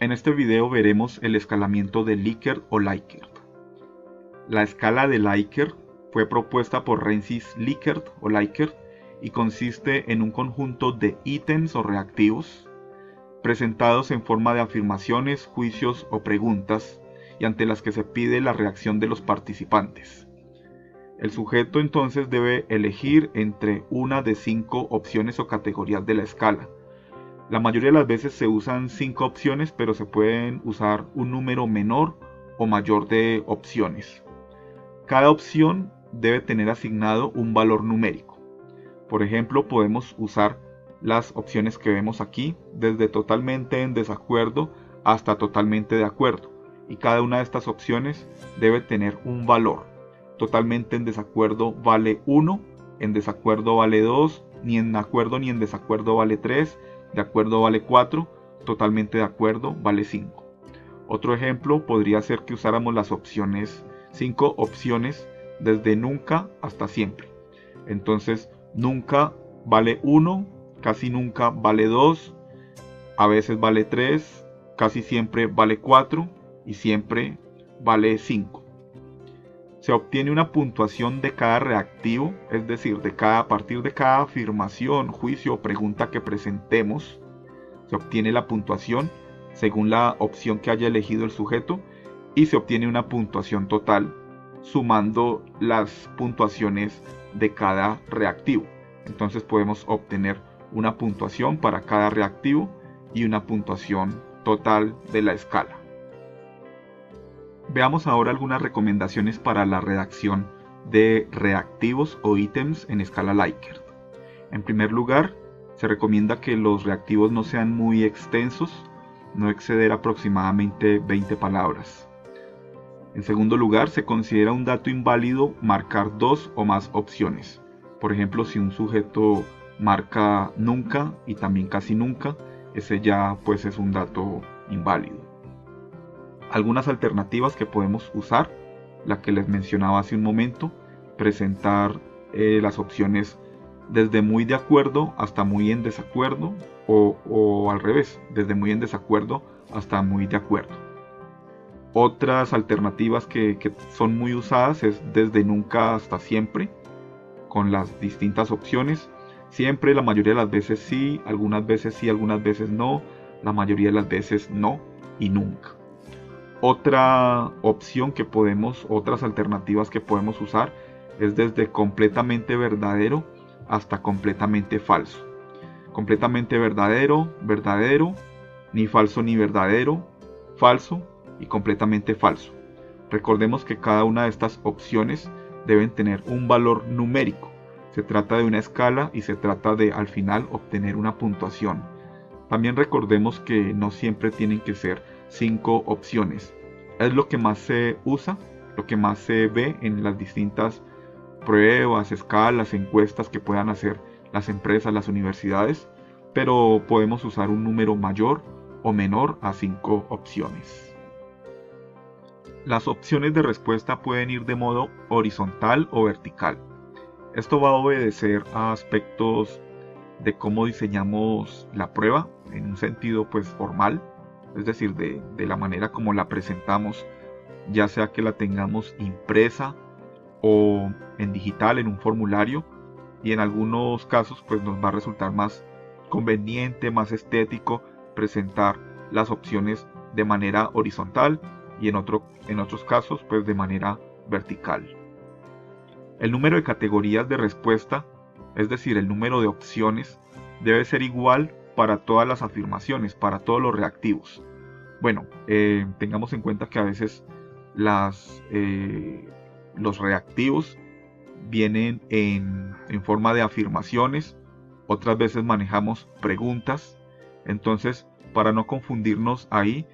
En este video veremos el escalamiento de Likert o Likert. La escala de Likert fue propuesta por Rensis Likert o Likert y consiste en un conjunto de ítems o reactivos presentados en forma de afirmaciones, juicios o preguntas y ante las que se pide la reacción de los participantes. El sujeto entonces debe elegir entre una de 5 opciones o categorías de la escala. La mayoría de las veces se usan 5 opciones, pero se pueden usar un número menor o mayor de opciones. Cada opción debe tener asignado un valor numérico. Por ejemplo, podemos usar las opciones que vemos aquí, desde totalmente en desacuerdo hasta totalmente de acuerdo. Y cada una de estas opciones debe tener un valor. Totalmente en desacuerdo vale 1, en desacuerdo vale 2, ni en acuerdo ni en desacuerdo vale 3, de acuerdo vale 4, totalmente de acuerdo vale 5. Otro ejemplo podría ser que usáramos las opciones, 5 opciones desde nunca hasta siempre. Entonces, nunca vale 1, casi nunca vale 2, a veces vale 3, casi siempre vale 4 y siempre vale 5. Se obtiene una puntuación de cada reactivo, es decir, a partir de cada afirmación, juicio o pregunta que presentemos, se obtiene la puntuación según la opción que haya elegido el sujeto y se obtiene una puntuación total sumando las puntuaciones de cada reactivo. Entonces podemos obtener una puntuación para cada reactivo y una puntuación total de la escala. Veamos ahora algunas recomendaciones para la redacción de reactivos o ítems en escala Likert. En primer lugar, se recomienda que los reactivos no sean muy extensos, no exceder aproximadamente 20 palabras. En segundo lugar, se considera un dato inválido marcar 2 o más opciones. Por ejemplo, si un sujeto marca nunca y también casi nunca, ese ya pues es un dato inválido. Algunas alternativas que podemos usar, la que les mencionaba hace un momento, presentar las opciones desde muy de acuerdo hasta muy en desacuerdo o al revés, desde muy en desacuerdo hasta muy de acuerdo. Otras alternativas que son muy usadas es desde nunca hasta siempre, con las distintas opciones. Siempre, la mayoría de las veces sí, algunas veces no, la mayoría de las veces no y nunca. Otra opción otras alternativas que podemos usar es desde completamente verdadero hasta completamente falso. Completamente verdadero, verdadero, ni falso ni verdadero, falso y completamente falso. Recordemos que cada una de estas opciones deben tener un valor numérico. Se trata de una escala y se trata de al final obtener una puntuación. También recordemos que no siempre tienen que ser 5 opciones. Es lo que más se usa, lo que más se ve en las distintas pruebas, escalas, encuestas que puedan hacer las empresas, las universidades, pero podemos usar un número mayor o menor a 5 opciones. Las opciones de respuesta pueden ir de modo horizontal o vertical. Esto va a obedecer a aspectos de cómo diseñamos la prueba en un sentido pues formal, es decir, de la manera como la presentamos, ya sea que la tengamos impresa o en digital en un formulario, y en algunos casos pues nos va a resultar más conveniente, más estético presentar las opciones de manera horizontal y en otros casos pues de manera vertical. El número de categorías de respuesta, es decir, el número de opciones, debe ser igual para todas las afirmaciones, para todos los reactivos. Bueno, tengamos en cuenta que a veces los reactivos vienen en forma de afirmaciones, otras veces manejamos preguntas, entonces para no confundirnos ahí,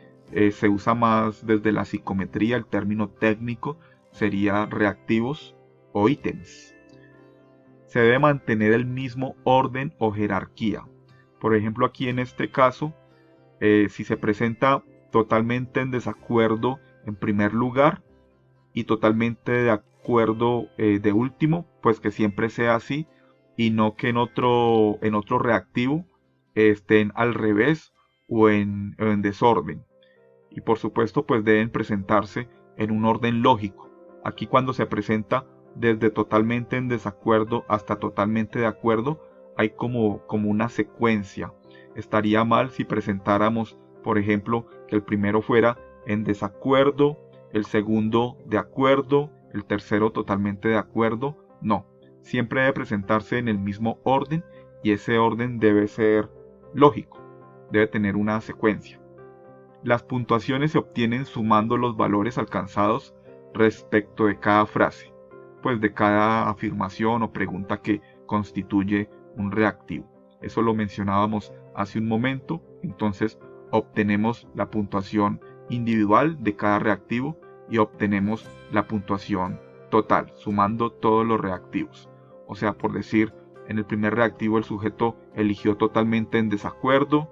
se usa más desde la psicometría, el término técnico sería reactivos o ítems. Se debe mantener el mismo orden o jerarquía. Por ejemplo, aquí en este caso, si se presenta totalmente en desacuerdo en primer lugar y totalmente de acuerdo de último, pues que siempre sea así y no que en otro reactivo estén al revés o en desorden. y por supuesto pues deben presentarse en un orden lógico. Aquí cuando se presenta desde totalmente en desacuerdo hasta totalmente de acuerdo, hay como una secuencia. Estaría mal si presentáramos, por ejemplo, que el primero fuera en desacuerdo, el segundo de acuerdo, el tercero totalmente de acuerdo. No, siempre debe presentarse en el mismo orden y ese orden debe ser lógico, debe tener una secuencia. Las puntuaciones se obtienen sumando los valores alcanzados respecto de cada frase, pues de cada afirmación o pregunta que constituye un reactivo. Eso lo mencionábamos hace un momento, entonces obtenemos la puntuación individual de cada reactivo y obtenemos la puntuación total, sumando todos los reactivos. O sea, por decir, en el primer reactivo el sujeto eligió totalmente en desacuerdo,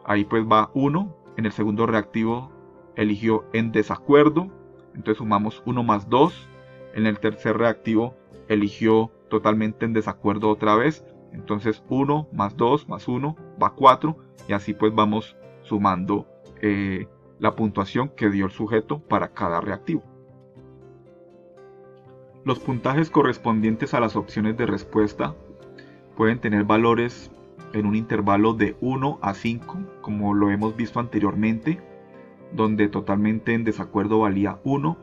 ahí pues va 1, en el segundo reactivo eligió en desacuerdo, entonces sumamos 1 más 2, en el tercer reactivo eligió totalmente en desacuerdo otra vez, entonces 1 más 2 más 1 va 4 y así pues vamos sumando la puntuación que dio el sujeto para cada reactivo. Los puntajes correspondientes a las opciones de respuesta pueden tener valores en un intervalo de 1 a 5, como lo hemos visto anteriormente, donde totalmente en desacuerdo valía 1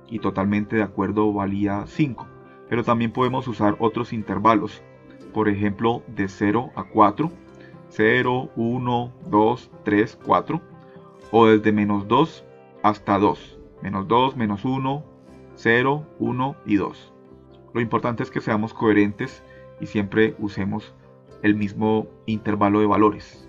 y totalmente de acuerdo valía 5. Pero también podemos usar otros intervalos, por ejemplo de 0 a 4, 0, 1, 2, 3, 4, o desde menos 2 hasta 2, menos 2, menos 1, 0, 1 y 2. Lo importante es que seamos coherentes y siempre usemos el mismo intervalo de valores.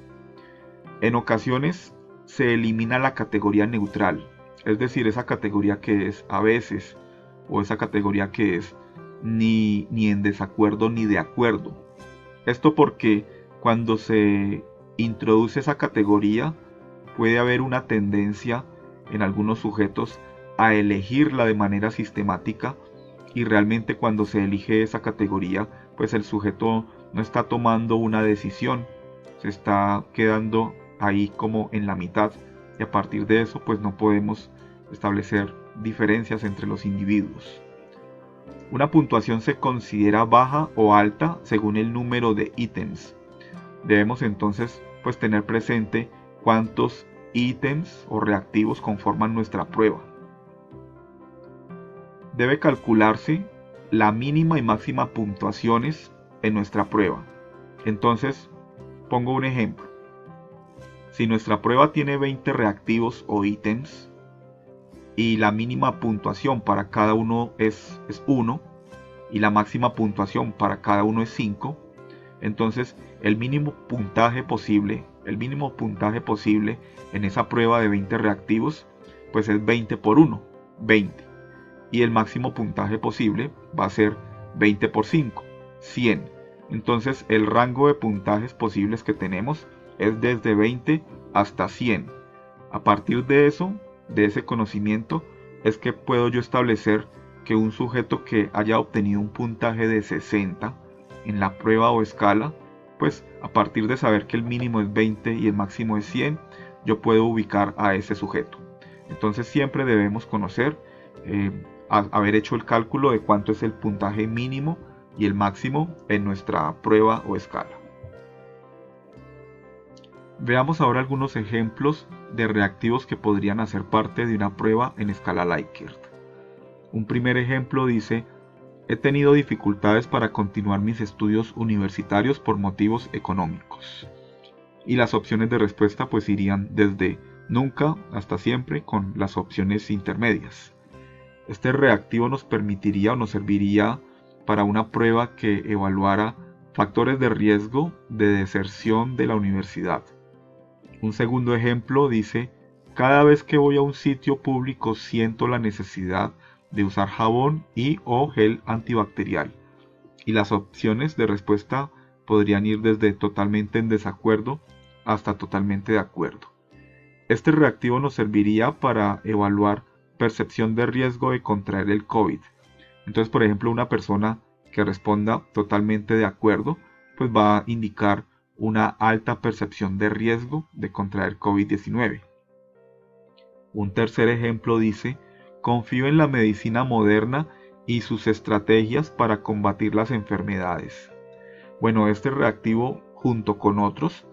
En ocasiones se elimina la categoría neutral, es decir, esa categoría que es a veces o esa categoría que es ni en desacuerdo ni de acuerdo. Esto porque cuando se introduce esa categoría puede haber una tendencia en algunos sujetos a elegirla de manera sistemática y realmente cuando se elige esa categoría pues el sujeto no está tomando una decisión, se está quedando ahí como en la mitad y a partir de eso pues no podemos establecer diferencias entre los individuos. Una puntuación se considera baja o alta según el número de ítems. Debemos entonces pues tener presente cuántos ítems o reactivos conforman nuestra prueba. Debe calcularse la mínima y máxima puntuaciones en nuestra prueba. Entonces, pongo un ejemplo. Si nuestra prueba tiene 20 reactivos o ítems y la mínima puntuación para cada uno es 1 y la máxima puntuación para cada uno es 5, entonces el mínimo puntaje posible en esa prueba de 20 reactivos pues es 20 por 1, 20. Y el máximo puntaje posible va a ser 20 por 5, 100. Entonces el rango de puntajes posibles que tenemos es desde 20 hasta 100. A partir de eso, de ese conocimiento, es que puedo yo establecer que un sujeto que haya obtenido un puntaje de 60 en la prueba o escala, pues a partir de saber que el mínimo es 20 y el máximo es 100, yo puedo ubicar a ese sujeto. Entonces siempre debemos conocer, haber hecho el cálculo de cuánto es el puntaje mínimo y el máximo en nuestra prueba o escala. Veamos ahora algunos ejemplos de reactivos que podrían hacer parte de una prueba en escala Likert. Un primer ejemplo dice: he tenido dificultades para continuar mis estudios universitarios por motivos económicos. Y las opciones de respuesta pues irían desde nunca hasta siempre con las opciones intermedias. Este reactivo nos permitiría o nos serviría para una prueba que evaluara factores de riesgo de deserción de la universidad. Un segundo ejemplo dice: cada vez que voy a un sitio público siento la necesidad de usar jabón y o gel antibacterial. Y las opciones de respuesta podrían ir desde totalmente en desacuerdo hasta totalmente de acuerdo. Este reactivo nos serviría para evaluar percepción de riesgo de contraer el COVID. Entonces, por ejemplo, una persona que responda totalmente de acuerdo, pues va a indicar una alta percepción de riesgo de contraer COVID-19. Un tercer ejemplo dice: confío en la medicina moderna y sus estrategias para combatir las enfermedades. Bueno, este reactivo, junto con otros,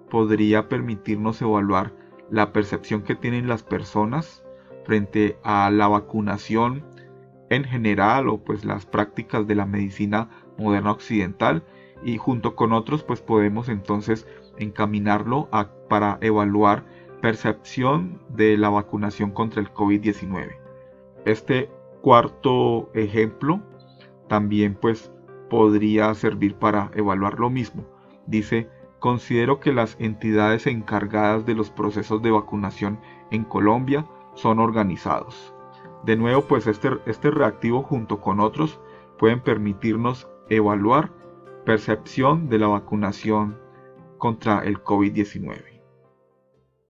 podría permitirnos evaluar la percepción que tienen las personas frente a la vacunación en general, o pues las prácticas de la medicina moderna occidental, y junto con otros pues podemos entonces encaminarlo para evaluar percepción de la vacunación contra el COVID-19. Este cuarto ejemplo también pues podría servir para evaluar lo mismo. Dice: considero que las entidades encargadas de los procesos de vacunación en Colombia son organizados. De nuevo, pues este reactivo junto con otros pueden permitirnos evaluar percepción de la vacunación contra el COVID-19.